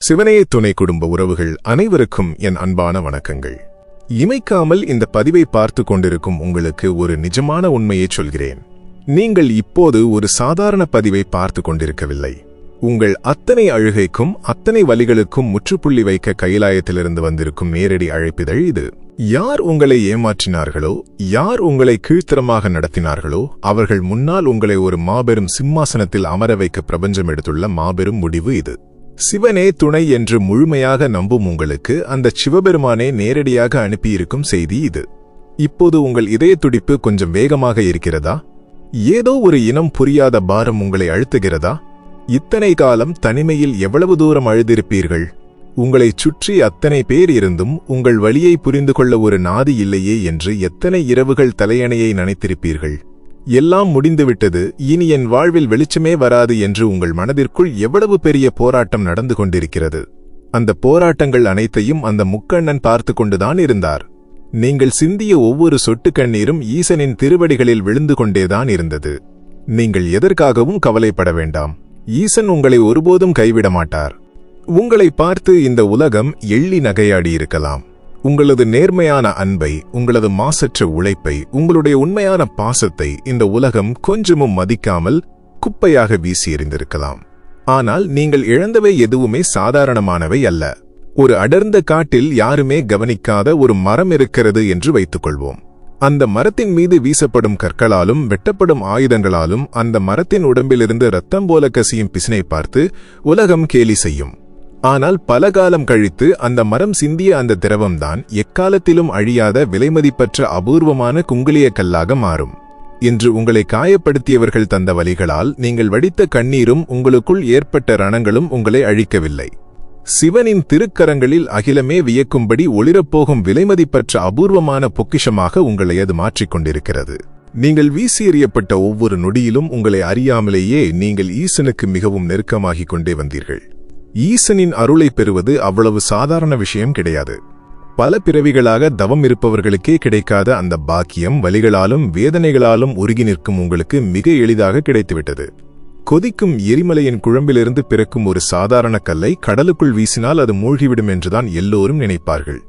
சிவனே துணை குடும்ப உறவுகள் அனைவருக்கும் என் அன்பான வணக்கங்கள். இமைக்காமல் இந்த பதிவை பார்த்து கொண்டிருக்கும் உங்களுக்கு ஒரு நிஜமான உண்மையை சொல்கிறேன். நீங்கள் இப்போது ஒரு சாதாரண பதிவை பார்த்து கொண்டிருக்கவில்லை. உங்கள் அத்தனை அழுகைக்கும் அத்தனை வலிகளுக்கும் முற்றுப்புள்ளி வைக்க கைலாயத்திலிருந்து வந்திருக்கும் நேரடி அழைப்பிதழ் இது. யார் உங்களை ஏமாற்றினார்களோ, யார் உங்களை கீழ்த்தரமாக நடத்தினார்களோ, அவர்கள் முன்னால் உங்களை ஒரு மாபெரும் சிம்மாசனத்தில் அமர வைக்க பிரபஞ்சம் எடுத்துள்ள மாபெரும் முடிவு இது. சிவனே துணை என்று முழுமையாக நம்பும் உங்களுக்கு அந்த சிவபெருமானே நேரடியாக அனுப்பியிருக்கும் செய்தி இது. இப்போது உங்கள் இதய துடிப்பு கொஞ்சம் வேகமாக இருக்கிறதா? ஏதோ ஒரு இனம் புரியாத பாரம் உங்களை அழுத்துகிறதா? இத்தனை காலம் தனிமையில் எவ்வளவு தூரம் அழுதிருப்பீர்கள்? உங்களைச் சுற்றி அத்தனை பேர் இருந்தும் உங்கள் வலியை புரிந்து கொள்ள ஒரு நாதி இல்லையே என்று எத்தனை இரவுகள் தலையணையை நனைத்திருப்பீர்கள்? எல்லாம் முடிந்துவிட்டது, இனி என் வாழ்வில் வெளிச்சமே வராது என்று உங்கள் மனதிற்குள் எவ்வளவு பெரிய போராட்டம் நடந்து கொண்டிருக்கிறது. அந்த போராட்டங்கள் அனைத்தையும் அந்த முக்கண்ணன் பார்த்து கொண்டுதான் இருந்தார். நீங்கள் சிந்திய ஒவ்வொரு சொட்டு கண்ணீரும் ஈசனின் திருவடிகளில் விழுந்து கொண்டேதான் இருந்தது. நீங்கள் எதற்காகவும் கவலைப்பட வேண்டாம். ஈசன் உங்களை ஒருபோதும் கைவிட மாட்டார். உங்களை பார்த்து இந்த உலகம் எள்ளி நகையாடியிருக்கலாம். உங்களது நேர்மையான அன்பை, உங்களது மாசற்ற உழைப்பை, உங்களுடைய உண்மையான பாசத்தை இந்த உலகம் கொஞ்சமும் மதிக்காமல் குப்பையாக வீசி எறிந்திருக்கலாம். ஆனால் நீங்கள் இழந்தவை எதுவுமே சாதாரணமானவை அல்ல. ஒரு அடர்ந்த காட்டில் யாருமே கவனிக்காத ஒரு மரம் இருக்கிறது என்று வைத்துக்கொள்வோம். அந்த மரத்தின் மீது வீசப்படும் கற்களாலும் வெட்டப்படும் ஆயுதங்களாலும் அந்த மரத்தின் உடம்பிலிருந்து ரத்தம் போல கசியும் பிசினை பார்த்து உலகம் கேலி செய்யும். ஆனால் பல காலம் கழித்து அந்த மரம் சிந்திய அந்த திரவம்தான் எக்காலத்திலும் அழியாத விலைமதிப்பற்ற அபூர்வமான குங்குளிய கல்லாக மாறும். இன்று உங்களை காயப்படுத்தியவர்கள் தந்த வலிகளால் நீங்கள் வடித்த கண்ணீரும் உங்களுக்குள் ஏற்பட்ட ரணங்களும் உங்களை அழிக்கவில்லை. சிவனின் திருக்கரங்களில் அகிலமே வியக்கும்படி ஒளிரப்போகும் விலைமதிப்பற்ற அபூர்வமான பொக்கிஷமாக உங்களை அது மாற்றிக்கொண்டிருக்கிறது. நீங்கள் வீசி எறியப்பட்ட ஒவ்வொரு நொடியிலும் உங்களை அறியாமலேயே நீங்கள் ஈசனுக்கு மிகவும் நெருக்கமாகிக் கொண்டே வந்தீர்கள். ஈசனின் அருளை பெறுவது அவ்வளவு சாதாரண விஷயம் கிடையாது. பல பிறவிகளாக தவம் இருப்பவர்களுக்கே கிடைக்காத அந்த பாக்கியம் வலிகளாலும் வேதனைகளாலும் உருகி நிற்கும் உங்களுக்கு மிக எளிதாக கிடைத்துவிட்டது. கொதிக்கும் எரிமலையின் குழம்பிலிருந்து பிறக்கும் ஒரு சாதாரண கல்லை கடலுக்குள் வீசினால் அது மூழ்கிவிடும் என்றுதான் எல்லோரும் நினைப்பார்கள்.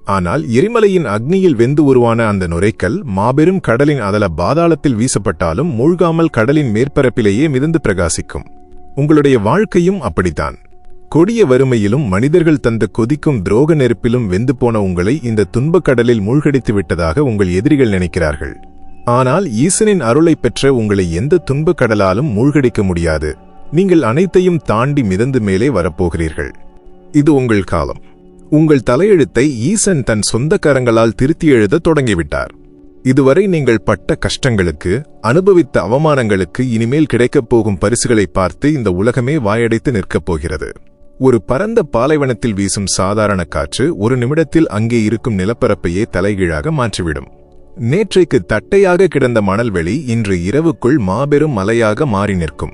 ஆனால் எரிமலையின் அக்னியில் வெந்து உருவான அந்த நுரைக்கல் மாபெரும் கடலின் அதல பாதாளத்தில் வீசப்பட்டாலும் மூழ்காமல் கடலின் மேற்பரப்பிலேயே மிதந்து பிரகாசிக்கும். உங்களுடைய வாழ்க்கையும் அப்படித்தான். கொடிய வறுமையிலும் மனிதர்கள் தந்த கொதிக்கும் துரோக நெருப்பிலும் வெந்து போன உங்களை இந்த துன்பக் கடலில் மூழ்கடித்து விட்டதாக உங்கள் எதிரிகள் நினைக்கிறார்கள். ஆனால் ஈசனின் அருளை பெற்ற உங்களை எந்த துன்பக் கடலாலும் மூழ்கடிக்க முடியாது. நீங்கள் அனைத்தையும் தாண்டி மிதந்து மேலே வரப்போகிறீர்கள். இது உங்கள் காலம். உங்கள் தலையெழுத்தை ஈசன் தன் சொந்த கரங்களால் திருத்தி எழுத தொடங்கிவிட்டார். இதுவரை நீங்கள் பட்ட கஷ்டங்களுக்கு, அனுபவித்த அவமானங்களுக்கு இனிமேல் கிடைக்கப் போகும் பரிசுகளை பார்த்து இந்த உலகமே வாயடைத்து நிற்கப் போகிறது. ஒரு பரந்த பாலைவனத்தில் வீசும் சாதாரண காற்று ஒரு நிமிடத்தில் அங்கே இருக்கும் நிலப்பரப்பையே தலைகீழாக மாற்றிவிடும். நேற்றைக்கு தட்டையாக கிடந்த மணல்வெளி இன்று இரவுக்குள் மாபெரும் மலையாக மாறி நிற்கும்.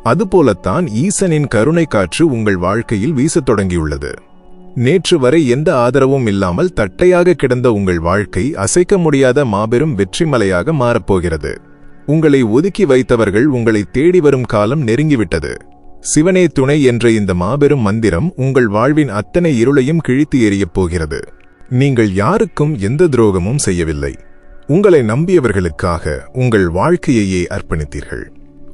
அதுபோலத்தான் ஈசனின் கருணை காற்று உங்கள் வாழ்க்கையில் வீசத் தொடங்கியுள்ளது. நேற்று வரை எந்த ஆதரவும் இல்லாமல் தட்டையாக கிடந்த உங்கள் வாழ்க்கை அசைக்க முடியாத மாபெரும் வெற்றி மலையாக மாறப்போகிறது. உங்களை ஒதுக்கி வைத்தவர்கள் உங்களை தேடி வரும் காலம் நெருங்கிவிட்டது. சிவனே துணை என்ற இந்த மாபெரும் மந்திரம் உங்கள் வாழ்வின் அத்தனை இருளையும் கிழித்து எறியப் போகிறது. நீங்கள் யாருக்கும் எந்த துரோகமும் செய்யவில்லை. உங்களை நம்பியவர்களுக்காக உங்கள் வாழ்க்கையையே அர்ப்பணித்தீர்கள்.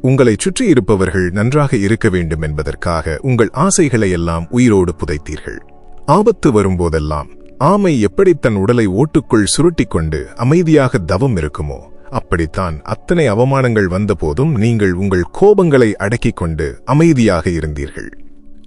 உங்களைச் சுற்றி இருப்பவர்கள் நன்றாக இருக்க வேண்டும் என்பதற்காக உங்கள் ஆசைகளையெல்லாம் உயிரோடு புதைத்தீர்கள். ஆபத்து வரும்போதெல்லாம் ஆமை எப்படி தன் உடலை ஓட்டுக்குள் சுருட்டிக்கொண்டு அமைதியாக தவம் இருக்குமோ, அப்படித்தான் அத்தனை அவமானங்கள் வந்தபோதும் நீங்கள் உங்கள் கோபங்களை அடக்கிக் கொண்டு அமைதியாக இருந்தீர்கள்.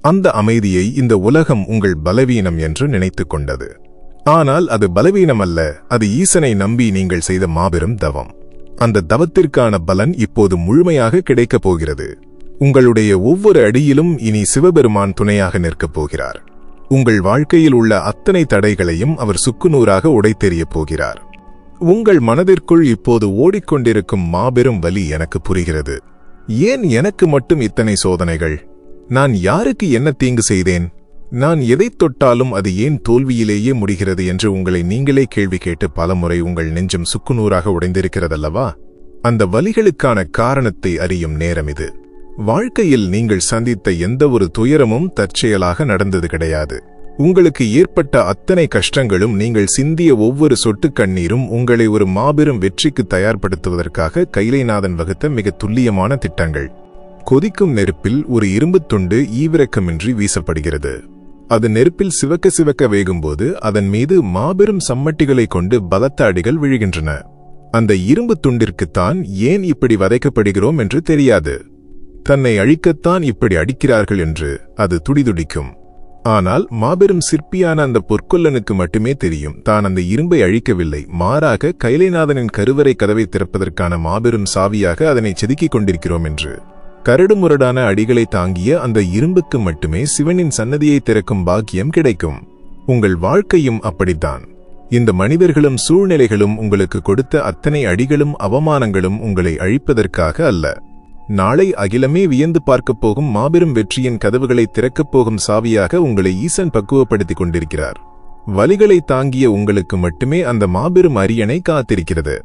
அந்த அமைதியை இந்த உலகம் உங்கள் பலவீனம் என்று நினைத்துக் கொண்டது. ஆனால் அது பலவீனம் அல்ல, அது ஈசனை நம்பி நீங்கள் செய்த மாபெரும் தவம். அந்த தவத்திற்கான பலன் இப்போது முழுமையாக கிடைக்கப் போகிறது. உங்களுடைய ஒவ்வொரு அடியிலும் இனி சிவபெருமான் துணையாக நிற்கப் போகிறார். உங்கள் வாழ்க்கையில் உள்ள அத்தனை தடைகளையும் அவர் சுக்குநூறாக உடைத்தெறியப் போகிறார். உங்கள் மனதிற்குள் இப்போது ஓடிக்கொண்டிருக்கும் மாபெரும் வலி எனக்கு புரிகிறது. ஏன் எனக்கு மட்டும் இத்தனை சோதனைகள்? நான் யாருக்கு என்ன தீங்கு செய்தேன்? நான் எதைத் தொட்டாலும் அது ஏன் தோல்வியிலேயே முடிகிறது என்று உங்களை நீங்களே கேள்வி கேட்டு பலமுறை உங்கள் நெஞ்சம் சுக்குநூறாக உடைந்திருக்கிறதல்லவா? அந்த வலிகளுக்கான காரணத்தை அறியும் நேரம் இது. வாழ்க்கையில் நீங்கள் சந்தித்த எந்த ஒரு துயரமும் தற்செயலாக நடந்தது கிடையாது. உங்களுக்கு ஏற்பட்ட அத்தனை கஷ்டங்களும், நீங்கள் சிந்திய ஒவ்வொரு சொட்டு கண்ணீரும் உங்களை ஒரு மாபெரும் வெற்றிக்கு தயார்படுத்துவதற்காக கைலைநாதன் வகுத்த மிக துல்லியமான திட்டங்கள். கொதிக்கும் நெருப்பில் ஒரு இரும்புத் துண்டு ஈவிரக்கமின்றி வீசப்படுகிறது. அது நெருப்பில் சிவக்க சிவக்க வேகும்போது அதன் மீது மாபெரும் சம்மட்டிகளை கொண்டு பலத்த அடிகள் விழுகின்றன. அந்த இரும்பு துண்டிற்குத்தான் ஏன் இப்படி வதைக்கப்படுகிறோம் என்று தெரியாது. தன்னை அழிக்கத்தான் இப்படி அடிக்கிறார்கள் என்று அது துடிதுடிக்கும். ஆனால் மாபெரும் சிற்பியான அந்த பொற்கொல்லனுக்கு மட்டுமே தெரியும், தான் அந்த இரும்பை அழிக்கவில்லை, மாறாக கைலைநாதனின் கருவறை கதவை திறப்பதற்கான மாபெரும் சாவியாக அதனை செதுக்கிக் கொண்டிருக்கிறோம் என்று. கரடுமுரடான அடிகளை தாங்கிய அந்த இரும்புக்கு மட்டுமே சிவனின் சன்னதியை திறக்கும் பாக்கியம் கிடைக்கும். உங்கள் வாழ்க்கையும் அப்படித்தான். இந்த மனிதர்களும் சூழ்நிலைகளும் உங்களுக்கு கொடுத்த அத்தனை அடிகளும் அவமானங்களும் உங்களை அழிப்பதற்காக அல்ல. நாளை அகிலமே வியந்து பார்க்கப் போகும் மாபெரும் வெற்றியின் கதவுகளை திறக்கப் போகும் சாவியாக உங்களை ஈசன் பக்குவப்படுத்திக் கொண்டிருக்கிறார். வலிகளை தாங்கிய உங்களுக்கு மட்டுமே அந்த மாபெரும் அரியணை காத்திருக்கிறது.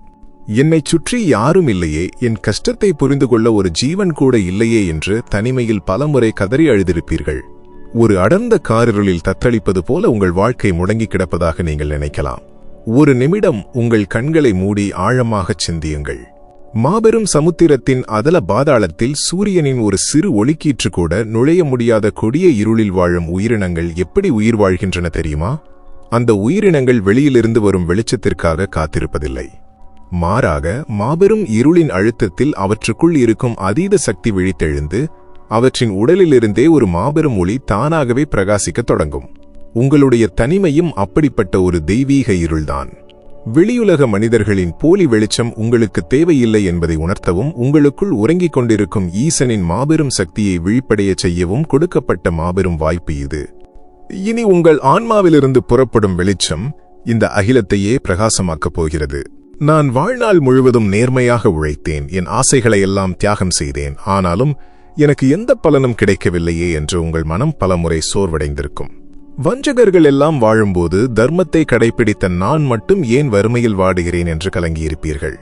என்னைச் சுற்றி யாரும் இல்லையே, என் கஷ்டத்தை புரிந்து கொள்ள ஒரு ஜீவன் கூட இல்லையே என்று தனிமையில் பலமுறை கதறி அழுதிருப்பீர்கள். ஒரு அடர்ந்த காரிருளில் தத்தளிப்பது போல உங்கள் வாழ்க்கை முடங்கி கிடப்பதாக நீங்கள் நினைக்கலாம். ஒரு நிமிடம் உங்கள் கண்களை மூடி ஆழமாகச் சிந்தியுங்கள். மாபெரும் சமுத்திரத்தின் அதல பாதாளத்தில் சூரியனின் ஒரு சிறு ஒளிக்கீற்று கூட நுழைய முடியாத கொடிய இருளில் வாழும் உயிரினங்கள் எப்படி உயிர் வாழ்கின்றன தெரியுமா? அந்த உயிரினங்கள் வெளியிலிருந்து வரும் வெளிச்சத்திற்காக காத்திருப்பதில்லை. மாறாக மாபெரும் இருளின் அழுத்தத்தில் அவற்றுக்குள் இருக்கும் அதீத சக்தி விழித்தெழுந்து அவற்றின் உடலிலிருந்தே ஒரு மாபெரும் ஒளி தானாகவே பிரகாசிக்கத் தொடங்கும். உங்களுடைய தனிமையும் அப்படிப்பட்ட ஒரு தெய்வீக இருள்தான். வெளியுலக மனிதர்களின் போலி வெளிச்சம் உங்களுக்கு தேவையில்லை என்பதை உணர்த்தவும், உங்களுக்குள் உறங்கிக் கொண்டிருக்கும் ஈசனின் மாபெரும் சக்தியை விழிப்படையச் செய்யவும் கொடுக்கப்பட்ட மாபெரும் வாய்ப்பு இது. இனி உங்கள் ஆன்மாவிலிருந்து புறப்படும் வெளிச்சம் இந்த அகிலத்தையே பிரகாசமாக்கப் போகிறது. நான் வாழ்நாள் முழுவதும் நேர்மையாக உழைத்தேன், என் ஆசைகளை எல்லாம் தியாகம் செய்தேன், ஆனாலும் எனக்கு எந்த பலனும் கிடைக்கவில்லையே என்று உங்கள் மனம் பலமுறை சோர்வடைந்திருக்கும். வஞ்சகர்கள் எல்லாம் வாழும்போது தர்மத்தை கடைபிடித்த நான் மட்டும் ஏன் வறுமையில் வாடுகிறேன் என்று கலங்கியிருப்பீர்கள்.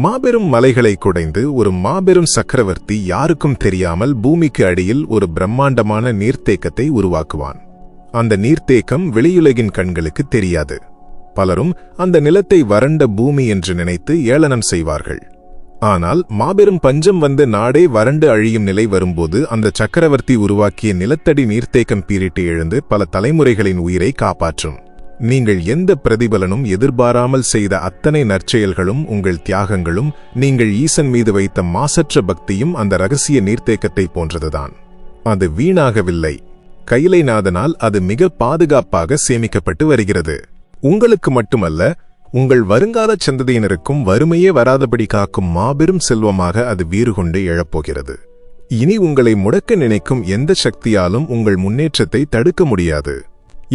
மாபெரும் மலைகளை குடைந்து ஒரு மாபெரும் சக்கரவர்த்தி யாருக்கும் தெரியாமல் பூமிக்கு அடியில் ஒரு பிரம்மாண்டமான நீர்த்தேக்கத்தை உருவாக்குவான். அந்த நீர்த்தேக்கம் வெளியுலகின் கண்களுக்கு தெரியாது. பலரும் அந்த நிலத்தை வறண்ட பூமி என்று நினைத்து ஏளனம் செய்வார்கள். ஆனால் மாபெரும் பஞ்சம் வந்து நாடே வறண்டு அழியும் நிலை வரும்போது அந்த சக்கரவர்த்தி உருவாக்கிய நிலத்தடி நீர்த்தேக்கம் பீரிட்டு எழுந்து பல தலைமுறைகளின் உயிரை காப்பாற்றும். நீங்கள் எந்த பிரதிபலனும் எதிர்பாராமல் செய்த அத்தனை நற்செயல்களும், உங்கள் தியாகங்களும், நீங்கள் ஈசன் மீது வைத்த மாசற்ற பக்தியும் அந்த ரகசிய நீர்த்தேக்கத்தை போன்றதுதான். அது வீணாகவில்லை. கைலைநாதனால் அது மிக பாதுகாப்பாக சேமிக்கப்பட்டு வருகிறது. உங்களுக்கு மட்டுமல்ல, உங்கள் வருங்கால சந்ததியினருக்கும் வறுமையே வராதபடி காக்கும் மாபெரும் செல்வமாக அது வீறு கொண்டு எழப்போகிறது. இனி உங்களை முடக்க நினைக்கும் எந்த சக்தியாலும் உங்கள் முன்னேற்றத்தை தடுக்க முடியாது.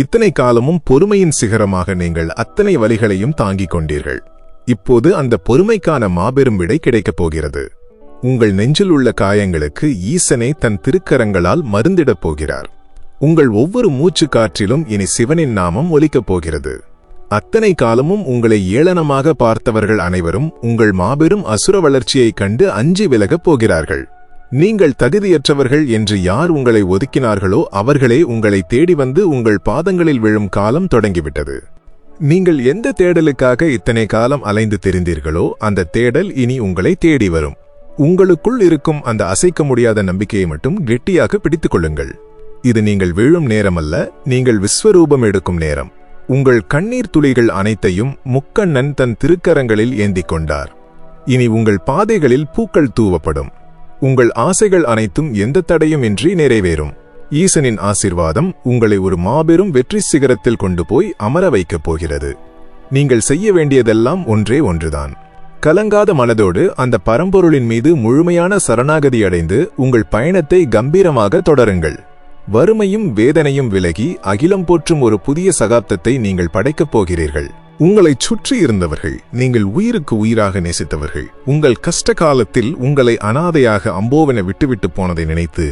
இத்தனை காலமும் பொறுமையின் சிகரமாக நீங்கள் அத்தனை வலிகளையும் தாங்கிக் கொண்டீர்கள். இப்போது அந்த பொறுமைக்கான மாபெரும் விடை கிடைக்கப் போகிறது. உங்கள் நெஞ்சில் உள்ள காயங்களுக்கு ஈசனே தன் திருக்கரங்களால் மருந்திடப் போகிறார். உங்கள் ஒவ்வொரு மூச்சு காற்றிலும் இனி சிவனின் நாமம் ஒலிக்கப் போகிறது. அத்தனை காலமும் உங்களை ஏளனமாக பார்த்தவர்கள் அனைவரும் உங்கள் மாபெரும் அசுர வளர்ச்சியைக் கண்டு அஞ்சி விலகப் போகிறார்கள். நீங்கள் தகுதியற்றவர்கள் என்று யார் உங்களை ஒதுக்கினார்களோ அவர்களே உங்களை தேடி வந்து உங்கள் பாதங்களில் விழும் காலம் தொடங்கிவிட்டது. நீங்கள் எந்த தேடலுக்காக இத்தனை காலம் அலைந்து திரிந்தீர்களோ அந்த தேடல் இனி உங்களை தேடி வரும். உங்களுக்குள் இருக்கும் அந்த அசைக்க முடியாத நம்பிக்கையை மட்டும் கெட்டியாக பிடித்துக் கொள்ளுங்கள். இது நீங்கள் விழும் நேரமல்ல, நீங்கள் விஸ்வரூபம் எடுக்கும் நேரம். உங்கள் கண்ணீர் துளிகள் அனைத்தையும் முக்கண்ணன் தன் திருக்கரங்களில் ஏந்திக் கொண்டார். இனி உங்கள் பாதைகளில் பூக்கள் தூவப்படும். உங்கள் ஆசைகள் அனைத்தும் எந்த தடையும் இன்றி நிறைவேறும். ஈசனின் ஆசீர்வாதம் உங்களை ஒரு மாபெரும் வெற்றி சிகரத்தில் கொண்டு போய் அமர வைக்கப் போகிறது. நீங்கள் செய்ய வேண்டியதெல்லாம் ஒன்றே ஒன்றுதான். கலங்காத மனதோடு அந்த பரம்பொருளின் மீது முழுமையான சரணாகதி அடைந்து உங்கள் பயணத்தை கம்பீரமாக தொடருங்கள். வறுமையும் வேதனையும் விலகி அகிலம் போற்றும் ஒரு புதிய சகாப்தத்தை நீங்கள் படைக்கப் போகிறீர்கள். உங்களைச் சுற்றி இருந்தவர்கள், நீங்கள் உயிருக்கு உயிராக நேசித்தவர்கள், உங்கள் கஷ்ட காலத்தில் உங்களை அனாதையாக அம்போவென விட்டுவிட்டு போனதை நினைத்து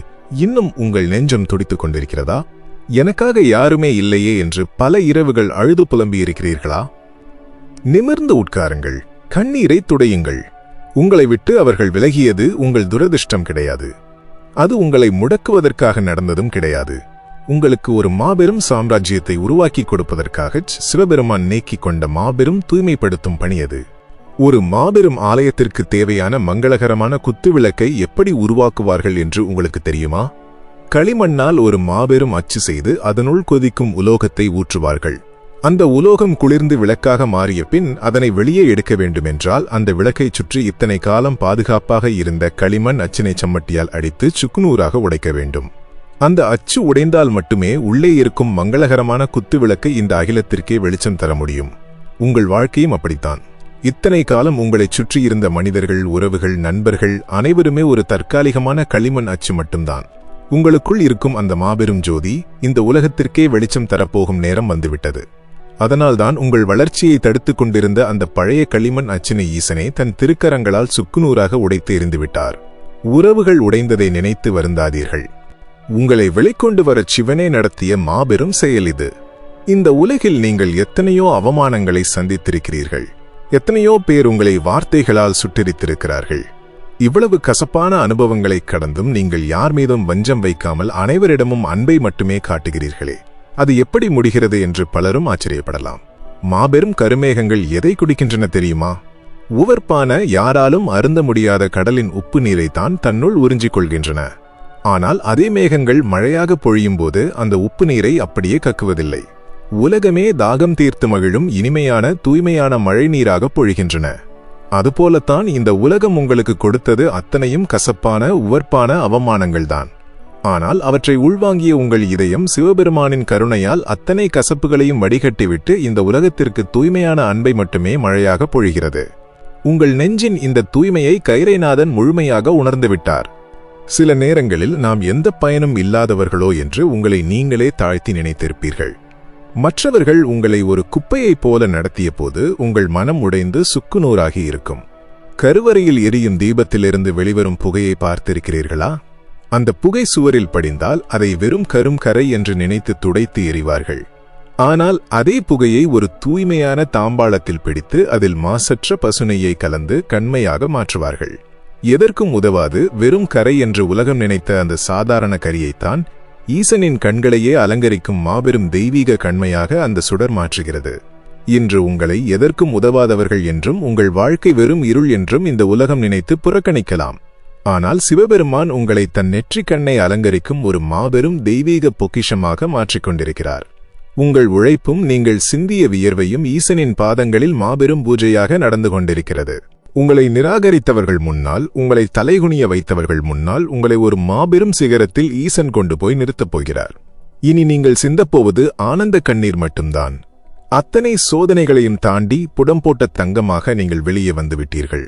இன்னும் உங்கள் நெஞ்சம் துடித்துக் கொண்டிருக்கிறதா? எனக்காக யாருமே இல்லையே என்று பல இரவுகள் அழுது புலம்பியிருக்கிறீர்களா? நிமிர்ந்து உட்காருங்கள், கண்ணீரை துடையுங்கள். உங்களை விட்டு அவர்கள் விலகியது உங்கள் துரதிர்ஷ்டம் கிடையாது. அது உங்களை முடக்குவதற்காக நடந்ததும் கிடையாது. உங்களுக்கு ஒரு மாபெரும் சாம்ராஜ்யத்தை உருவாக்கி கொடுப்பதற்காக சிவபெருமான் நீக்கிக் கொண்ட மாபெரும் தூய்மைப்படுத்தும் பணி அது. ஒரு மாபெரும் ஆலயத்திற்கு தேவையான மங்களகரமான குத்துவிளக்கை எப்படி உருவாக்குவார்கள் என்று உங்களுக்கு தெரியுமா? களிமண்ணால் ஒரு மாபெரும் அச்சு செய்து அதனுள் கொதிக்கும் உலோகத்தை ஊற்றுவார்கள். அந்த உலோகம் குளிர்ந்து விளக்காக மாறிய பின் அதனை வெளியே எடுக்க வேண்டுமென்றால் அந்த விளக்கைச் சுற்றி இத்தனை காலம் பாதுகாப்பாக இருந்த களிமண் அச்சினை சம்மட்டியால் அடித்து சுக்குநூறாக உடைக்க வேண்டும். அந்த அச்சு உடைந்தால் மட்டுமே உள்ளே இருக்கும் மங்களகரமான குத்துவிளக்கு இந்த அகிலத்திற்கே வெளிச்சம் தர முடியும். உங்கள் வாழ்க்கையும் அப்படித்தான். இத்தனை காலம் உங்களைச் சுற்றியிருந்த மனிதர்கள், உறவுகள், நண்பர்கள் அனைவருமே ஒரு தற்காலிகமான களிமண் அச்சு மட்டும்தான். உங்களுக்குள் இருக்கும் அந்த மாபெரும் ஜோதி இந்த உலகத்திற்கே வெளிச்சம் தரப்போகும் நேரம் வந்துவிட்டது. அதனால்தான் உங்கள் வளர்ச்சியை தடுத்துக் கொண்டிருந்த அந்த பழைய களிமண் அச்சினை ஈசனே தன் திருக்கரங்களால் சுக்குநூறாக உடைத்து எறிந்துவிட்டார். உறவுகள் உடைந்ததை நினைத்து வருந்தாதீர்கள். உங்களை வெளிக்கொண்டு வர சிவனே நடத்திய மாபெரும் செயல் இது. இந்த உலகில் நீங்கள் எத்தனையோ அவமானங்களை சந்தித்திருக்கிறீர்கள். எத்தனையோ பேர் உங்களை வார்த்தைகளால் சுட்டெரித்திருக்கிறார்கள். இவ்வளவு கசப்பான அனுபவங்களை கடந்தும் நீங்கள் யார் மீதும் வஞ்சம் வைக்காமல் அனைவரிடமும் அன்பை மட்டுமே காட்டுகிறீர்களே, அது எப்படி முடிகிறது என்று பலரும் ஆச்சரியப்படலாம். மாபெரும் கருமேகங்கள் எதை குடிக்கின்றன தெரியுமா? உவர்ப்பான, யாராலும் அருந்த முடியாத கடலின் உப்பு நீரைத்தான் தன்னுள் உறிஞ்சிக் கொள்கின்றன. ஆனால் அதே மேகங்கள் மழையாக பொழியும் போது அந்த உப்பு நீரை அப்படியே கக்குவதில்லை. உலகமே தாகம் தீர்த்து மகிழும் இனிமையான தூய்மையான மழை நீராக பொழிகின்றன. அதுபோலத்தான் இந்த உலகம் உங்களுக்கு கொடுத்தது அத்தனையும் கசப்பான, உவர்ப்பான அவமானங்கள்தான். ஆனால் அவற்றை உள்வாங்கிய உங்கள் இதயம் சிவபெருமானின் கருணையால் அத்தனை கசப்புகளையும் வடிகட்டிவிட்டு இந்த உலகத்திற்கு தூய்மையான அன்பை மட்டுமே மழையாக பொழிகிறது. உங்கள் நெஞ்சின் இந்த தூய்மையை கைரைநாதன் முழுமையாக உணர்ந்துவிட்டார். சில நேரங்களில் நாம் எந்த பயனும் இல்லாதவர்களோ என்று உங்களை நீங்களே தாழ்த்தி நினைத்திருப்பீர்கள். மற்றவர்கள் உங்களை ஒரு குப்பையைப் போல நடத்திய போது உங்கள் மனம் உடைந்து சுக்குநூறாகி இருக்கும். கருவறையில் எரியும் தீபத்திலிருந்து வெளிவரும் புகையை பார்த்திருக்கிறீர்களா? அந்த புகை சுவரில் படிந்தால் அதை வெறும் கரும் கரை என்று நினைத்து துடைத்து எறிவார்கள். ஆனால் அதே புகையை ஒரு தூய்மையான தாம்பாளத்தில் பிடித்து அதில் மாசற்ற பசுனையை கலந்து கண்மையாக மாற்றுவார்கள். எதற்கும் உதவாது வெறும் கரை என்று உலகம் நினைத்த அந்த சாதாரண கரியைத்தான் ஈசனின் கண்களையே அலங்கரிக்கும் மாபெரும் தெய்வீக கண்மையாக அந்த சுடர் மாற்றுகிறது. இன்று உங்களை எதற்கும் உதவாதவர்கள் என்றும் உங்கள் வாழ்க்கை வெறும் இருள் என்றும் இந்த உலகம் நினைத்து புறக்கணிக்கலாம். ஆனால் சிவபெருமான் உங்களை தன் நெற்றிக் கண்ணை அலங்கரிக்கும் ஒரு மாபெரும் தெய்வீக பொக்கிஷமாக மாற்றிக்கொண்டிருக்கிறார். உங்கள் உழைப்பும் நீங்கள் சிந்திய வியர்வையும் ஈசனின் பாதங்களில் மாபெரும் பூஜையாக நடந்து கொண்டிருக்கிறது. உங்களை நிராகரித்தவர்கள் முன்னால், உங்களை தலைகுனிய வைத்தவர்கள் முன்னால் உங்களை ஒரு மாபெரும் சிகரத்தில் ஈசன் கொண்டு போய் நிறுத்தப் போகிறார். இனி நீங்கள் சிந்தப்போவது ஆனந்த கண்ணீர் மட்டும்தான். அத்தனை சோதனைகளையும் தாண்டி புடம் போட்ட தங்கமாக நீங்கள் வெளியே வந்துவிட்டீர்கள்.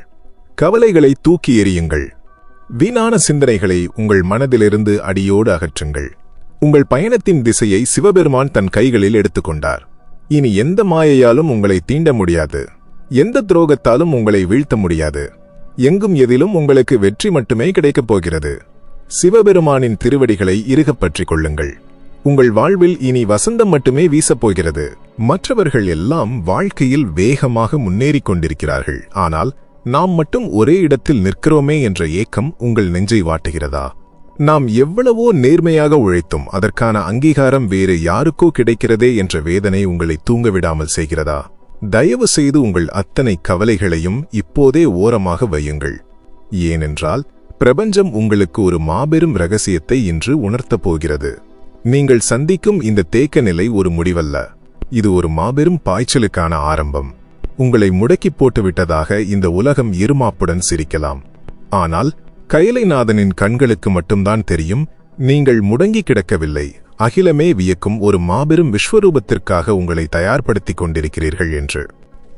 கவலைகளை தூக்கி எறியுங்கள். வீணான சிந்தனைகளை உங்கள் மனதிலிருந்து அடியோடு அகற்றுங்கள். உங்கள் பயணத்தின் திசையை சிவபெருமான் தன் கைகளில் எடுத்துக்கொண்டார். இனி எந்த மாயையாலும் உங்களை தீண்ட முடியாது. எந்த துரோகத்தாலும் உங்களை வீழ்த்த முடியாது. எங்கும் எதிலும் உங்களுக்கு வெற்றி மட்டுமே கிடைக்கப் போகிறது. சிவபெருமானின் திருவடிகளை இறுகப் பற்றிக் கொள்ளுங்கள். உங்கள் வாழ்வில் இனி வசந்தம் மட்டுமே வீசப்போகிறது. மற்றவர்கள் எல்லாம் வாழ்க்கையில் வேகமாக முன்னேறிக் கொண்டிருக்கிறார்கள். ஆனால் நாம் மட்டும் ஒரே இடத்தில் நிற்கிறோமே என்ற ஏக்கம் உங்கள் நெஞ்சை வாட்டுகிறதா? நாம் எவ்வளவோ நேர்மையாக உழைத்தும் அதற்கான அங்கீகாரம் வேறு யாருக்கோ கிடைக்கிறதே என்ற வேதனை உங்களை தூங்கவிடாமல் செய்கிறதா? தயவு செய்து உங்கள் அத்தனை கவலைகளையும் இப்போதே ஓரமாக வையுங்கள். ஏனென்றால் பிரபஞ்சம் உங்களுக்கு ஒரு மாபெரும் இரகசியத்தை இன்று உணர்த்தப் போகிறது. நீங்கள் சந்திக்கும் இந்த தேக்க நிலை ஒரு முடிவல்ல. இது ஒரு மாபெரும் பாய்ச்சலுக்கான ஆரம்பம். உங்களை முடக்கி போட்டுவிட்டதாக இந்த உலகம் இருமாப்புடன் சிரிக்கலாம். ஆனால் கைலைநாதனின் கண்களுக்கு மட்டும்தான் தெரியும், நீங்கள் முடங்கி கிடக்கவில்லை. அகிலமே வியக்கும் ஒரு மாபெரும் விஸ்வரூபத்திற்காக உங்களை தயார்படுத்திக் கொண்டிருக்கிறீர்கள் என்று.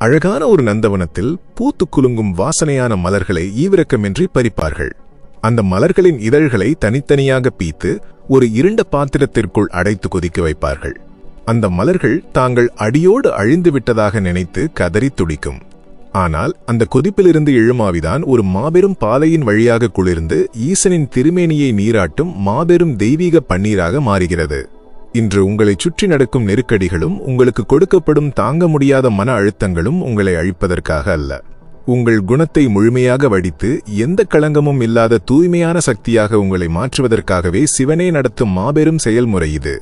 அழகான ஒரு நந்தவனத்தில் பூத்து குலுங்கும் வாசனையான மலர்களை ஈவிரக்கமின்றி பறிப்பார்கள். அந்த மலர்களின் இதழ்களை தனித்தனியாக பீத்து ஒரு இருண்ட பாத்திரத்திற்குள் அடைத்து கொதிக்க வைப்பார்கள். அந்த மலர்கள் தாங்கள் அடியோடு அழிந்து விட்டதாக நினைத்து கதறி துடிக்கும். ஆனால் அந்த கொதிப்பிலிருந்து எழுமாவிதான் ஒரு மாபெரும் பாலையின் வழியாக குளிர்ந்து ஈசனின் திருமேனியை நீராட்டும் மாபெரும் தெய்வீக பன்னீராக மாறுகிறது. இன்று உங்களை சுற்றி நடக்கும் நெருக்கடிகளும் உங்களுக்கு கொடுக்கப்படும் தாங்க முடியாத மன அழுத்தங்களும் உங்களை அழிப்பதற்காக அல்ல. உங்கள் குணத்தை முழுமையாக வடித்து எந்த களங்கமும் இல்லாத தூய்மையான சக்தியாக உங்களை மாற்றுவதற்காகவே சிவனே நடத்தும் மாபெரும் செயல்முறை இது.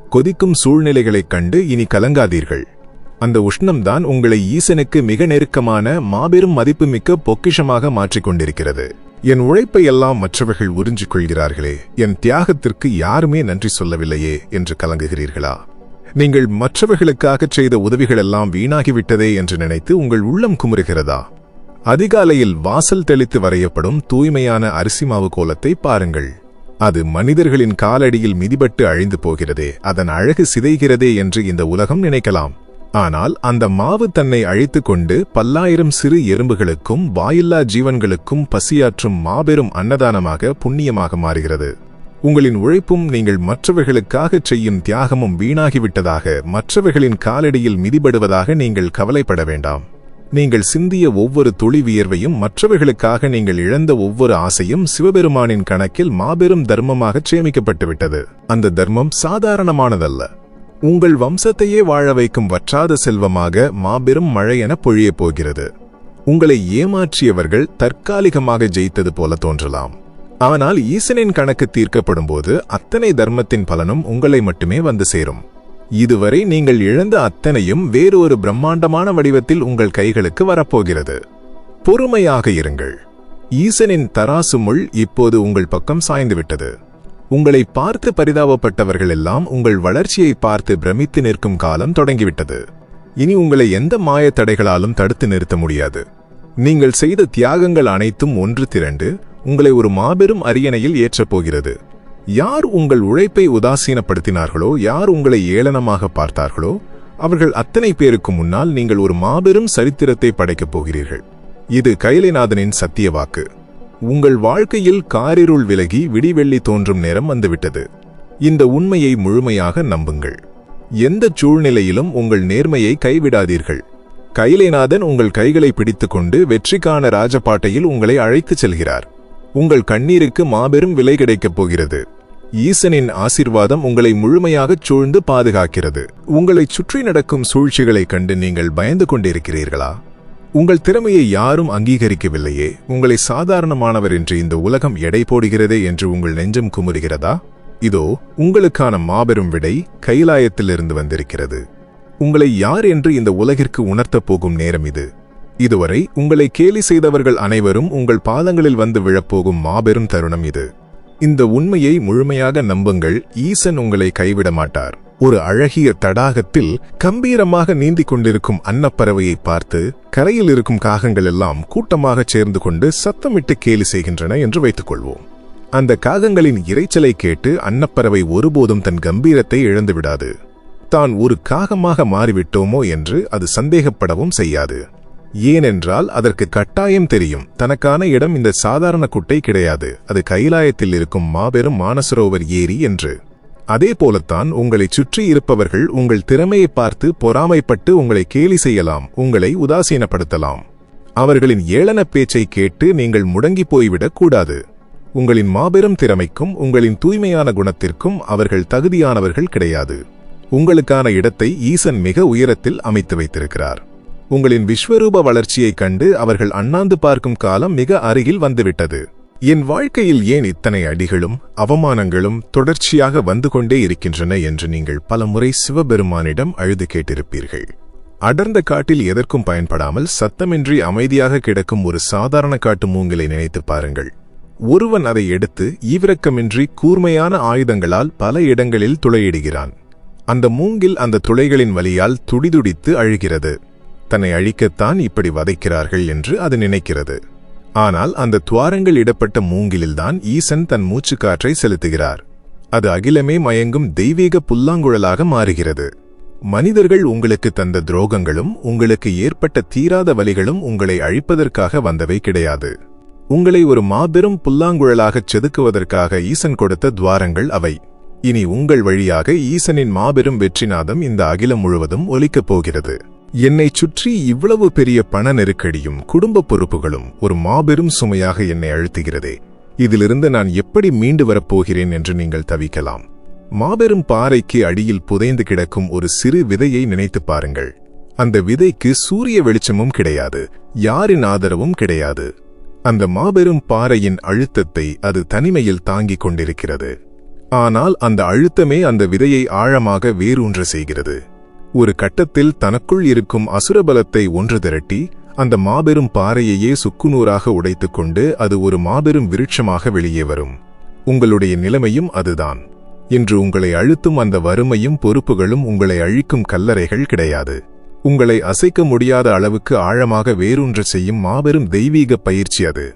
கொதிக்கும் சூழ்நிலைகளைக் கண்டு இனி கலங்காதீர்கள். அந்த உஷ்ணம்தான் உங்களை ஈசனுக்கு மிக நெருக்கமான மாபெரும் மதிப்புமிக்க பொக்கிஷமாக மாற்றிக்கொண்டிருக்கிறது. என் உழைப்பை எல்லாம் மற்றவர்கள் உறிஞ்சிக் கொள்கிறார்களே, என் தியாகத்திற்கு யாருமே நன்றி சொல்லவில்லையே என்று கலங்குகிறீர்களா? நீங்கள் மற்றவர்களுக்காகச் செய்த உதவிகளெல்லாம் வீணாகிவிட்டதே என்று நினைத்து உங்கள் உள்ளம் குமுறுகிறதா? அதிகாலையில் வாசல் தெளித்து வரையப்படும் தூய்மையான அரிசி மாவு கோலத்தை பாருங்கள். அது மனிதர்களின் காலடியில் மிதிபட்டு அழிந்து போகிறதே, அதன் அழகு சிதைகிறதே என்று இந்த உலகம் நினைக்கலாம். ஆனால் அந்த மாவு தன்னை அழித்துக் கொண்டு பல்லாயிரம் சிறு எறும்புகளுக்கும் வாயில்லா ஜீவன்களுக்கும் பசியாற்றும் மாபெரும் அன்னதானமாக புண்ணியமாக மாறுகிறது. உங்களின் உழைப்பும் நீங்கள் மற்றவர்களுக்காகச் செய்யும் தியாகமும் வீணாகிவிட்டதாக, மற்றவர்களின் காலடியில் மிதிபடுவதாக நீங்கள் கவலைப்பட வேண்டாம். நீங்கள் சிந்திய ஒவ்வொரு துளி வியர்வையும், மற்றவர்களுக்காக நீங்கள் இழந்த ஒவ்வொரு ஆசையும் சிவபெருமானின் கணக்கில் மாபெரும் தர்மமாகச் சேமிக்கப்பட்டுவிட்டது. அந்த தர்மம் சாதாரணமானதல்ல. உங்கள் வம்சத்தையே வாழ வைக்கும் வற்றாத செல்வமாக மாபெரும் மழை என பொழியப் போகிறது. உங்களை ஏமாற்றியவர்கள் தற்காலிகமாக ஜெயித்தது போல தோன்றலாம். ஆனால் ஈசனின் கணக்கு தீர்க்கப்படும் போது அத்தனை தர்மத்தின் பலனும் உங்களை மட்டுமே வந்து சேரும். இதுவரை நீங்கள் இழந்த அத்தனையும் வேறொரு பிரம்மாண்டமான வடிவத்தில் உங்கள் கைகளுக்கு வரப்போகிறது. பொறுமையாக இருங்கள். ஈசனின் தராசு முள் இப்போது உங்கள் பக்கம் சாய்ந்துவிட்டது. உங்களை பார்த்து பரிதாபப்பட்டவர்கள் எல்லாம் உங்கள் வளர்ச்சியை பார்த்து பிரமித்து நிற்கும் காலம் தொடங்கிவிட்டது. இனி உங்களை எந்த மாய தடைகளாலும் தடுத்து நிறுத்த முடியாது. நீங்கள் செய்த தியாகங்கள் அனைத்தும் ஒன்று திரண்டு உங்களை ஒரு மாபெரும் அரியணையில் ஏற்றப்போகிறது. யார் உங்கள் உழைப்பை உதாசீனப்படுத்தினார்களோ, யார் உங்களை ஏளனமாக பார்த்தார்களோ, அவர்கள் அத்தனை பேருக்கு முன்னால் நீங்கள் ஒரு மாபெரும் சரித்திரத்தை படைக்கப் போகிறீர்கள். இது கைலைநாதனின் சத்திய வாக்கு. உங்கள் வாழ்க்கையில் காரிருள் விலகி விடிவெள்ளி தோன்றும் நேரம் வந்துவிட்டது. இந்த உண்மையை முழுமையாக நம்புங்கள். எந்த சூழ்நிலையிலும் உங்கள் நேர்மையை கைவிடாதீர்கள். கைலைநாதன் உங்கள் கைகளை பிடித்துக்கொண்டு வெற்றிக்கான ராஜபாட்டையில் உங்களை அழைத்துச் செல்கிறார். உங்கள் கண்ணீருக்கு மாபெரும் விலை கிடைக்கப் போகிறது. ஈசனின் ஆசீர்வாதம் உங்களை முழுமையாகச் சூழ்ந்து பாதுகாக்கிறது. உங்களைச் சுற்றி நடக்கும் சூழ்ச்சிகளைக் கண்டு நீங்கள் பயந்து கொண்டிருக்கிறீர்களா? உங்கள் திறமையை யாரும் அங்கீகரிக்கவில்லையே, உங்களை சாதாரணமானவர் என்று இந்த உலகம் எடை போடுகிறதே என்று உங்கள் நெஞ்சம் குமுறுகிறதா? இதோ உங்களுக்கான மாபெரும் விடை கைலாயத்திலிருந்து வந்திருக்கிறது. உங்களை யார் என்று இந்த உலகிற்கு உணர்த்தப் போகும் நேரம் இது. இதுவரை உங்களை கேலி செய்தவர்கள் அனைவரும் உங்கள் பாதங்களில் வந்து விழப்போகும் மாபெரும் தருணம் இது. இந்த உண்மையை முழுமையாக நம்புங்கள். ஈசன் உங்களை கைவிட மாட்டார். ஒரு அழகிய தடாகத்தில் கம்பீரமாக நீந்திக் கொண்டிருக்கும் அன்னப்பறவையை பார்த்து கரையில் இருக்கும் காகங்கள் எல்லாம் கூட்டமாக சேர்ந்து கொண்டு சத்தமிட்டு கேலி செய்கின்றன என்று வைத்துக் கொள்வோம். அந்த காகங்களின் இரைச்சலை கேட்டு அன்னப்பறவை ஒருபோதும் தன் கம்பீரத்தை இழந்துவிடாது. தான் ஒரு காகமாக மாறிவிட்டோமோ என்று அது சந்தேகப்படவும் செய்யாது. ஏனென்றால் அதற்கு கட்டாயம் தெரியும், தனக்கான இடம் இந்த சாதாரண குட்டை கிடையாது, அது கைலாயத்தில் இருக்கும் மாபெரும் மானசரோவர் ஏரி என்று. அதே போலத்தான் உங்களை சுற்றி இருப்பவர்கள் உங்கள் திறமையை பார்த்து பொறாமைப்பட்டு உங்களை கேலி செய்யலாம், உங்களை உதாசீனப்படுத்தலாம். அவர்களின் ஏளன பேச்சை கேட்டு நீங்கள் முடங்கி போய்விடக் கூடாது. உங்களின் மாபெரும் திறமைக்கும் உங்களின் தூய்மையான குணத்திற்கும் அவர்கள் தகுதியானவர்கள் கிடையாது. உங்களுக்கான இடத்தை ஈசன் மிக உயரத்தில் அமைத்து வைத்திருக்கிறார். உங்களின் விஸ்வரூப வளர்ச்சியைக் கண்டு அவர்கள் அண்ணாந்து பார்க்கும் காலம் மிக அருகில் வந்துவிட்டது. என் வாழ்க்கையில் ஏன் இத்தனை அடிகளும் அவமானங்களும் தொடர்ச்சியாக வந்து கொண்டே இருக்கின்றன என்று நீங்கள் பலமுறை சிவபெருமானிடம் அழுது கேட்டிருப்பீர்கள். அடர்ந்த காட்டில் எதற்கும் பயன்படாமல் சத்தமின்றி அமைதியாக கிடக்கும் ஒரு சாதாரண காட்டு மூங்கிலை நினைத்து பாருங்கள். ஒருவன் அதை எடுத்து ஈவிரக்கமின்றி கூர்மையான ஆயுதங்களால் பல இடங்களில் துளையிடுகிறான். அந்த மூங்கில் அந்த துளைகளின் வலியால் துடிதுடித்து அழுகிறது. தன்னை அழிக்கத்தான் இப்படி வதைக்கிறார்கள் என்று அது நினைக்கிறது. ஆனால் அந்த துவாரங்கள் இடப்பட்ட மூங்கிலில்தான் ஈசன் தன் மூச்சுக்காற்றை செலுத்துகிறார். அது அகிலமே மயங்கும் தெய்வீக புல்லாங்குழலாக மாறுகிறது. மனிதர்கள் உங்களுக்கு தந்த துரோகங்களும் உங்களுக்கு ஏற்பட்ட தீராத வலிகளும் உங்களை அழிப்பதற்காக வந்தவை கிடையாது. உங்களை ஒரு மாபெரும் புல்லாங்குழலாகச் செதுக்குவதற்காக ஈசன் கொடுத்த துவாரங்கள் அவை. இனி உங்கள் வழியாக ஈசனின் மாபெரும் வெற்றிநாதம் இந்த அகிலம் முழுவதும் ஒலிக்கப் போகிறது. என்னை சுற்றி இவ்வளவு பெரிய பண நெருக்கடியும் குடும்ப பொறுப்புகளும் ஒரு மாபெரும் சுமையாக என்னை அழுத்துகிறதே, இதிலிருந்து நான் எப்படி மீண்டு வரப்போகிறேன் என்று நீங்கள் தவிக்கலாம். மாபெரும் பாறைக்கு அடியில் புதைந்து கிடக்கும் ஒரு சிறு விதையை நினைத்து பாருங்கள். அந்த விதைக்கு சூரிய வெளிச்சமும் கிடையாது, யாரின் ஆதரவும் கிடையாது. அந்த மாபெரும் பாறையின் அழுத்தத்தை அது தனிமையில் தாங்கிக் கொண்டிருக்கிறது. ஆனால் அந்த அழுத்தமே அந்த விதையை ஆழமாக வேரூன்ற செய்கிறது. ஒரு கட்டத்தில் தனக்குள் இருக்கும் அசுரபலத்தை ஒன்று திரட்டி அந்த மாபெரும் பாறையையே சுக்குநூறாக உடைத்துக்கொண்டு அது ஒரு மாபெரும் விருட்சமாக வெளியே வரும். உங்களுடைய நிலைமையும் அதுதான். இன்று உங்களை அழுத்தும் அந்த வறுமையும் பொறுப்புகளும் உங்களை அழிக்கும் கல்லறைகள் கிடையாது. உங்களை அசைக்க முடியாத அளவுக்கு ஆழமாக வேரூன்ற செய்யும் மாபெரும் தெய்வீக பயிற்சி அது.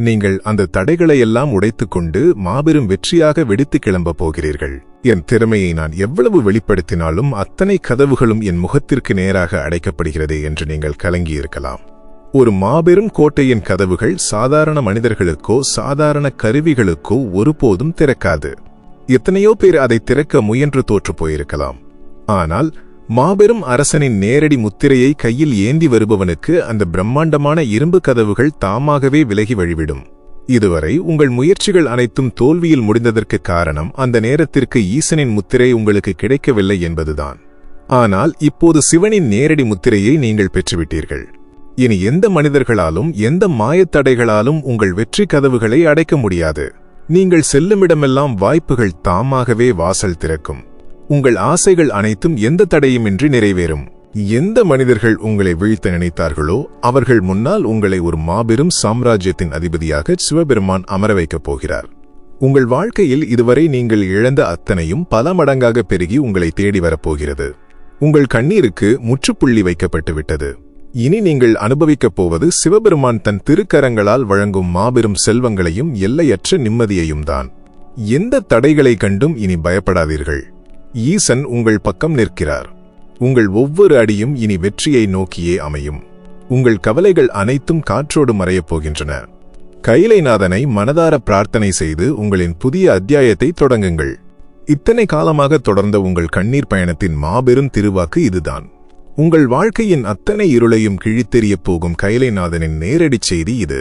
நீங்கள் அந்த தடைகளையெல்லாம் உடைத்துக்கொண்டு மாபெரும் வெற்றியாக வெடித்து கிளம்பப் போகிறீர்கள். என் திறமையை நான் எவ்வளவு வெளிப்படுத்தினாலும் அத்தனை கதவுகளும் என் முகத்திற்கு நேராக அடைக்கப்படுகிறது என்று நீங்கள் கலங்கியிருக்கலாம். ஒரு மாபெரும் கோட்டையின் கதவுகள் சாதாரண மனிதர்களுக்கோ சாதாரண கருவிகளுக்கோ ஒருபோதும் திறக்காது. எத்தனையோ பேர் அதை திறக்க முயன்று தோற்று போயிருக்கலாம். ஆனால் மாபெரும் அரசனின் நேரடி முத்திரையை கையில் ஏந்தி வருபவனுக்கு அந்த பிரம்மாண்டமான இரும்பு கதவுகள் தாமாகவே விலகி வழிவிடும். இதுவரை உங்கள் முயற்சிகள் அனைத்தும் தோல்வியில் முடிந்ததற்கு காரணம் அந்த நேரத்திற்கு ஈசனின் முத்திரை உங்களுக்கு கிடைக்கவில்லை என்பதுதான். ஆனால் இப்போது சிவனின் நேரடி முத்திரையை நீங்கள் பெற்றுவிட்டீர்கள். இனி எந்த மனிதர்களாலும் எந்த மாயத்தடைகளாலும் உங்கள் வெற்றி கதவுகளை அடைக்க முடியாது. நீங்கள் செல்லுமிடமெல்லாம் வாய்ப்புகள் தாமாகவே வாசல் திறக்கும். உங்கள் ஆசைகள் அனைத்தும் எந்த தடையுமின்றி நிறைவேறும். எந்த மனிதர்கள் உங்களை வீழ்த்த நினைத்தார்களோ அவர்கள் முன்னால் உங்களை ஒரு மாபெரும் சாம்ராஜ்யத்தின் அதிபதியாக சிவபெருமான் அமர வைக்கப் போகிறார். உங்கள் வாழ்க்கையில் இதுவரை நீங்கள் இழந்த அத்தனையும் பல மடங்காக பெருகி உங்களை தேடி வரப்போகிறது. உங்கள் கண்ணீருக்கு முற்றுப்புள்ளி வைக்கப்பட்டு விட்டது. இனி நீங்கள் அனுபவிக்கப் போவது சிவபெருமான் தன் திருக்கரங்களால் வழங்கும் மாபெரும் செல்வங்களையும் எல்லையற்ற நிம்மதியையும் தான். எந்த தடைகளை கண்டும் இனி பயப்படாதீர்கள். ஈசன் உங்கள் பக்கம் நிற்கிறார். உங்கள் ஒவ்வொரு அடியும் இனி வெற்றியை நோக்கியே அமையும். உங்கள் கவலைகள் அனைத்தும் காற்றோடு மறையப் போகின்றன. கைலைநாதனை மனதார பிரார்த்தனை செய்து உங்களின் புதிய அத்தியாயத்தை தொடங்குங்கள். இத்தனை காலமாக தொடர்ந்த உங்கள் கண்ணீர் பயணத்தின் மாபெரும் திருவாக்கு இதுதான். உங்கள் வாழ்க்கையின் அத்தனை இருளையும் கிழித்தெறியப் போகும் கைலைநாதனின் நேரடி செய்தி இது.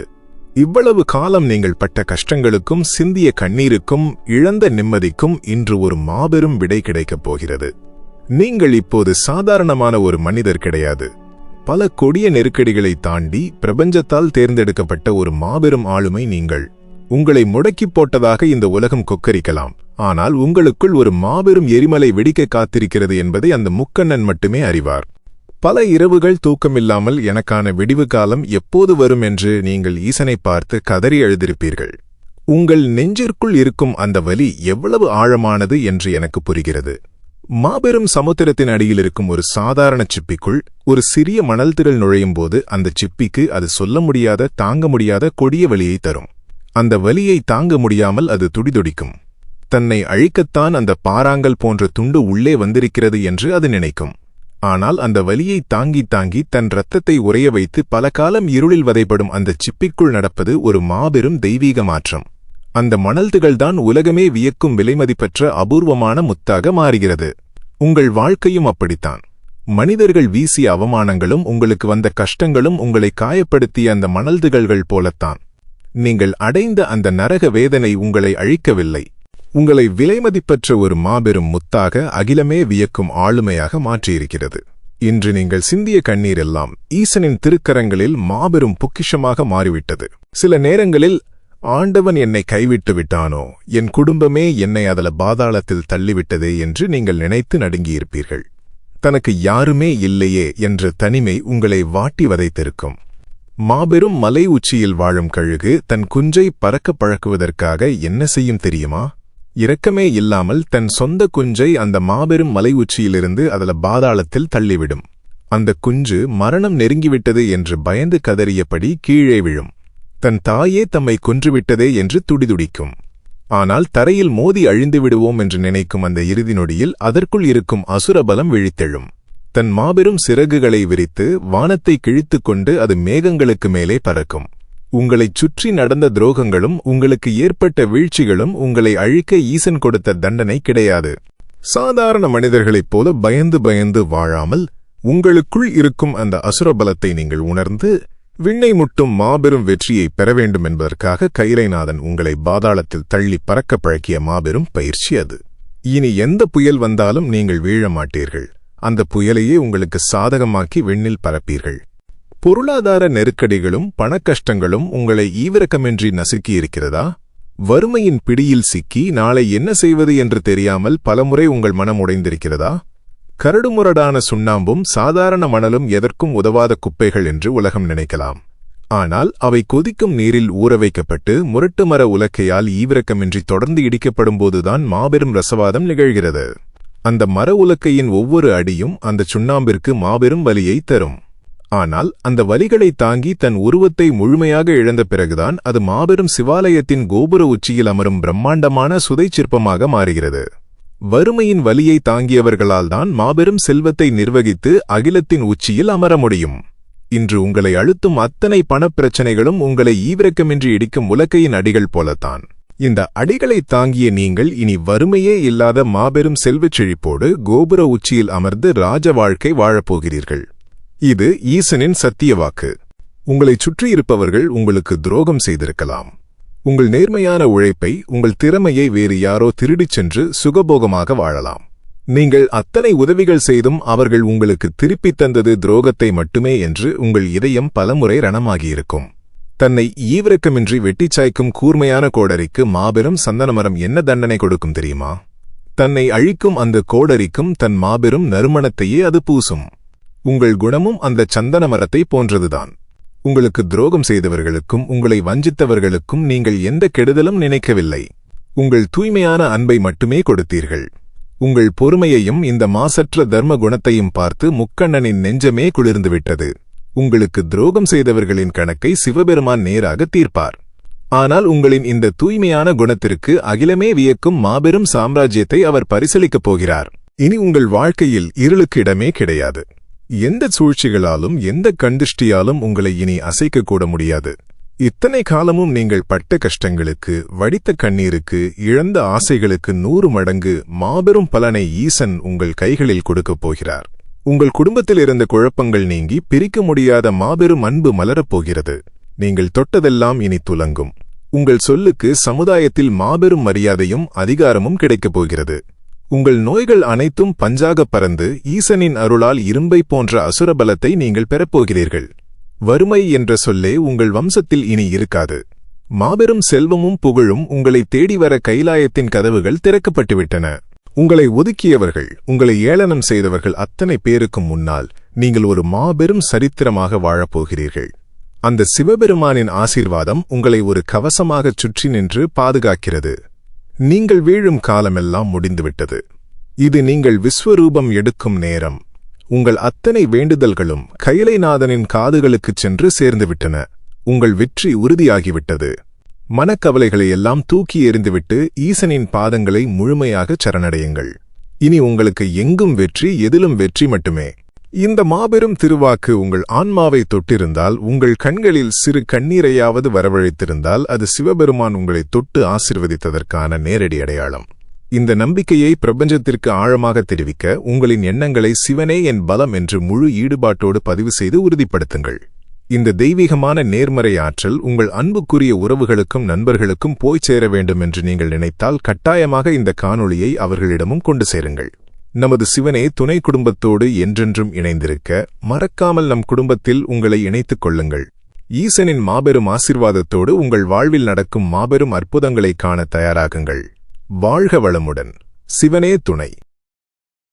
இவ்வளவு காலம் நீங்கள் பட்ட கஷ்டங்களுக்கும் சிந்திய கண்ணீருக்கும் இழந்த நிம்மதிக்கும் இன்று ஒரு மாபெரும் விடை கிடைக்கப் போகிறது. நீங்கள் இப்போது சாதாரணமான ஒரு மனிதர் கிடையாது. பல கொடிய நெருக்கடிகளை தாண்டி பிரபஞ்சத்தால் தேர்ந்தெடுக்கப்பட்ட ஒரு மாபெரும் ஆளுமை நீங்கள். உங்களை முடக்கி போட்டதாக இந்த உலகம் கொக்கரிக்கலாம். ஆனால் உங்களுக்குள் ஒரு மாபெரும் எரிமலை வெடிக்க காத்திருக்கிறது என்பதை அந்த முக்கண்ணன் மட்டுமே அறிவார். பல இரவுகள் தூக்கமில்லாமல் எனக்கான விடிவு காலம் எப்போது வரும் என்று நீங்கள் ஈசனை பார்த்து கதறி எழுதியிருப்பீர்கள். உங்கள் நெஞ்சிற்குள் இருக்கும் அந்த வலி எவ்வளவு ஆழமானது என்று எனக்கு புரிகிறது. மாபெரும் சமுத்திரத்தின் அடியில் இருக்கும் ஒரு சாதாரண சிப்பிக்குள் ஒரு சிறிய மணல் திரள் நுழையும் போது அந்த சிப்பிக்கு அது சொல்ல முடியாத தாங்க முடியாத கொடிய வலியை தரும். அந்த வலியை தாங்க முடியாமல் அது துடிதுடிக்கும். தன்னை அழிக்கத்தான் அந்த பாறாங்கல் போன்ற துண்டு உள்ளே வந்திருக்கிறது என்று அது நினைக்கும். ஆனால் அந்த வலியை தாங்கி தாங்கி தன் இரத்தத்தை உறைய வைத்து பல காலம் இருளில் வதைப்படும் அந்த சிப்பிக்குள் நடப்பது ஒரு மாபெரும் தெய்வீக மாற்றம். அந்த மணல்துகள்தான் உலகமே வியக்கும் விலைமதிப்பற்ற அபூர்வமான முத்தாக மாறுகிறது. உங்கள் வாழ்க்கையும் அப்படித்தான். மனிதர்கள் வீசிய அவமானங்களும் உங்களுக்கு வந்த கஷ்டங்களும் உங்களை காயப்படுத்திய அந்த மணல்துகள்கள் போலத்தான். நீங்கள் அடைந்த அந்த நரக வேதனை உங்களை அழிக்கவில்லை. உங்களை விலைமதிப்பற்ற ஒரு மாபெரும் முத்தாக அகிலமே வியக்கும் ஆளுமையாக மாற்றியிருக்கிறது. இன்று நீங்கள் சிந்திய கண்ணீர் எல்லாம் ஈசனின் திருக்கரங்களில் மாபெரும் பொக்கிஷமாக மாறிவிட்டது. சில நேரங்களில் ஆண்டவன் என்னை கைவிட்டு விட்டானோ, என் குடும்பமே என்னை அதல பாதாளத்தில் தள்ளிவிட்டதே என்று நீங்கள் நினைத்து நடுங்கியிருப்பீர்கள். தனக்கு யாருமே இல்லையே என்ற தனிமை உங்களை வாட்டி வதைத்திருக்கும். மாபெரும் மலை உச்சியில் வாழும் கழுகு தன் குஞ்சை பறக்க பழக்குவதற்காக என்ன செய்யும் தெரியுமா? இரக்கமே இல்லாமல் தன் சொந்த குஞ்சை அந்த மாபெரும் மலை உச்சியிலிருந்து அதல பாதாளத்தில் தள்ளிவிடும். அந்த குஞ்சு மரணம் நெருங்கிவிட்டது என்று பயந்து கதறியபடி கீழே விழும். தன் தாயே தம்மை கொன்றுவிட்டதே என்று துடிதுடிக்கும். ஆனால் தரையில் மோதி அழிந்து விடுவோம் என்று நினைக்கும் அந்த இறுதி நொடியில் அதற்குள் இருக்கும் அசுரபலம் விழித்தெழும். தன் மாபெரும் சிறகுகளை விரித்து வானத்தை கிழித்துக்கொண்டு அது மேகங்களுக்கு மேலே பறக்கும். உங்களைச் சுற்றி நடந்த துரோகங்களும் உங்களுக்கு ஏற்பட்ட வீழ்ச்சிகளும் உங்களை அழிக்க ஈசன் கொடுத்த தண்டனை கிடையாது. சாதாரண மனிதர்களைப் போல பயந்து பயந்து வாழாமல் உங்களுக்குள் இருக்கும் அந்த அசுரபலத்தை நீங்கள் உணர்ந்து விண்ணை முட்டும் மாபெரும் வெற்றியை பெற வேண்டும் என்பதற்காக கைலைநாதன் உங்களை பாதாளத்தில் தள்ளி பறக்க பழக்கிய மாபெரும் பயிற்சி அது. இனி எந்த புயல் வந்தாலும் நீங்கள் வீழ மாட்டீர்கள். அந்த புயலையே உங்களுக்கு சாதகமாக்கி விண்ணில் பரப்பீர்கள். பொருளாதார நெருக்கடிகளும் பணக்கஷ்டங்களும் உங்களை ஈவிரக்கமின்றி நசுக்கியிருக்கிறதா? வறுமையின் பிடியில் சிக்கி நாளை என்ன செய்வது என்று தெரியாமல் பலமுறை உங்கள் மனம் உடைந்திருக்கிறதா? கரடுமுரடான சுண்ணாம்பும் சாதாரண மணலும் எதற்கும் உதவாத குப்பைகள் என்று உலகம் நினைக்கலாம். ஆனால் அவை கொதிக்கும் நீரில் ஊற வைக்கப்பட்டு முரட்டு மர உலக்கையால் ஈவிரக்கமின்றி தொடர்ந்து இடிக்கப்படும்போதுதான் மாபெரும் ரசவாதம் நிகழ்கிறது. அந்த மர உலக்கையின் ஒவ்வொரு அடியும் அந்த சுண்ணாம்பிற்கு மாபெரும் வலியை தரும். ஆனால் அந்த வலிகளை தாங்கி தன் உருவத்தை முழுமையாக இழந்த பிறகுதான் அது மாபெரும் சிவாலயத்தின் கோபுர உச்சியில் அமரும் பிரம்மாண்டமான சுதைச்சிற்பமாக மாறுகிறது. வறுமையின் வலியை தாங்கியவர்களால் தான் மாபெரும் செல்வத்தை நிர்வகித்து அகிலத்தின் உச்சியில் அமர முடியும். இன்று உங்களை அழுத்தும் அத்தனை பணப்பிரச்சனைகளும் உங்களை ஈவிரக்கமின்றி இடிக்கும் உலக்கையின் அடிகள் போலத்தான். இந்த அடிகளை தாங்கிய நீங்கள் இனி வறுமையே இல்லாத மாபெரும் செல்வச் செழிப்போடு கோபுர உச்சியில் அமர்ந்து ராஜ வாழ்க்கை வாழப்போகிறீர்கள். இது ஈசனின் சத்திய வாக்கு. உங்களைச் சுற்றியிருப்பவர்கள் உங்களுக்கு துரோகம் செய்திருக்கலாம். உங்கள் நேர்மையான உழைப்பை, உங்கள் திறமையை வேறு யாரோ திருடிச் சென்று சுகபோகமாக வாழலாம். நீங்கள் அத்தனை உதவிகள் செய்தும் அவர்கள் உங்களுக்கு திருப்பித் தந்தது துரோகத்தை மட்டுமே என்று உங்கள் இதயம் பலமுறை ரணமாகியிருக்கும். தன்னை ஈவிரக்கமின்றி வெட்டிச்சாய்க்கும் கூர்மையான கோடரிக்கு மாபெரும் சந்தனமரம் என்ன தண்டனை கொடுக்கும் தெரியுமா? தன்னை அழிக்கும் அந்த கோடரிக்கும் தன் மாபெரும் நறுமணத்தையே அது பூசும். உங்கள் குணமும் அந்த சந்தன மரத்தை போன்றதுதான். உங்களுக்கு துரோகம் செய்தவர்களுக்கும் உங்களை வஞ்சித்தவர்களுக்கும் நீங்கள் எந்த கெடுதலும் நினைக்கவில்லை. உங்கள் தூய்மையான அன்பை மட்டுமே கொடுத்தீர்கள். உங்கள் பொறுமையையும் இந்த மாசற்ற தர்ம குணத்தையும் பார்த்து முக்கண்ணனின் நெஞ்சமே குளிர்ந்துவிட்டது. உங்களுக்கு துரோகம் செய்தவர்களின் கணக்கை சிவபெருமான் நேராக தீர்ப்பார். ஆனால் உங்களின் இந்த தூய்மையான குணத்திற்கு அகிலமே வியக்கும் மாபெரும் சாம்ராஜ்யத்தை அவர் பரிசளிக்கப் போகிறார். இனி உங்கள் வாழ்க்கையில் இருளுக்கு இடமே கிடையாது. எந்த சூழ்ச்சிகளாலும் எந்த கண்திஷ்டியாலும் உங்களை இனி அசைக்கக்கூட முடியாது. இத்தனை காலமும் நீங்கள் பட்ட கஷ்டங்களுக்கு, வடித்த கண்ணீருக்கு, இழந்த ஆசைகளுக்கு 100 மடங்கு மாபெரும் பலனை ஈசன் உங்கள் கைகளில் கொடுக்கப் போகிறார். உங்கள் குடும்பத்தில் இருந்த குழப்பங்கள் நீங்கி பிரிக்க முடியாத மாபெரும் அன்பு மலரப்போகிறது. நீங்கள் தொட்டதெல்லாம் இனி துலங்கும். உங்கள் சொல்லுக்கு சமுதாயத்தில் மாபெரும் மரியாதையும் அதிகாரமும் கிடைக்கப் போகிறது. உங்கள் நோய்கள் அனைத்தும் பஞ்சாகப் பறந்து ஈசனின் அருளால் இரும்பை போன்ற அசுரபலத்தை நீங்கள் பெறப்போகிறீர்கள். வறுமை என்ற சொல்லே உங்கள் வம்சத்தில் இனி இருக்காது. மாபெரும் செல்வமும் புகழும் உங்களை தேடி வர கைலாயத்தின் கதவுகள் திறக்கப்பட்டுவிட்டன. உங்களை ஒதுக்கியவர்கள், உங்களை ஏளனம் செய்தவர்கள் அத்தனை பேருக்கும் முன்னால் நீங்கள் ஒரு மாபெரும் சரித்திரமாக வாழப்போகிறீர்கள். அந்த சிவபெருமானின் ஆசீர்வாதம் உங்களை ஒரு கவசமாகச் சுற்றி நின்று பாதுகாக்கிறது. நீங்கள் வீழும் காலமெல்லாம் முடிந்துவிட்டது. இது நீங்கள் விஸ்வரூபம் எடுக்கும் நேரம். உங்கள் அத்தனை வேண்டுதல்களும் கைலைநாதனின் காதுகளுக்குச் சென்று சேர்ந்துவிட்டன. உங்கள் வெற்றி உறுதியாகிவிட்டது. மனக்கவலைகளை எல்லாம் தூக்கி எறிந்துவிட்டு ஈசனின் பாதங்களை முழுமையாகச் சரணடையுங்கள். இனி உங்களுக்கு எங்கும் வெற்றி, எதிலும் வெற்றி மட்டுமே. இந்த மாபெரும் திருவாக்கு உங்கள் ஆன்மாவை தொட்டிருந்தால், உங்கள் கண்களில் சிறு கண்ணீரையாவது வரவழைத்திருந்தால், அது சிவபெருமான் உங்களை தொட்டு ஆசிர்வதித்ததற்கான நேரடி அடையாளம். இந்த நம்பிக்கையை பிரபஞ்சத்திற்கு ஆழமாக தெரிவிக்க உங்களின் எண்ணங்களை சிவனே என் பலம் என்று முழு ஈடுபாட்டோடு பதிவு செய்து உறுதிப்படுத்துங்கள். இந்த தெய்வீகமான நேர்மறை ஆற்றல் உங்கள் அன்புக்குரிய உறவுகளுக்கும் நண்பர்களுக்கும் போய் சேர வேண்டும் என்று நீங்கள் நினைத்தால் கட்டாயமாக இந்த காணொளியை அவர்களிடமும் கொண்டு சேருங்கள். நமது சிவனே துணை குடும்பத்தோடு என்றென்றும் இணைந்திருக்க மறக்காமல் நம் குடும்பத்தில் உங்களை இணைத்துக் கொள்ளுங்கள். ஈசனின் மாபெரும் ஆசீர்வாதத்தோடு உங்கள் வாழ்வில் நடக்கும் மாபெரும் அற்புதங்களை காண தயாராகுங்கள். வாழ்க வளமுடன். சிவனே துணை.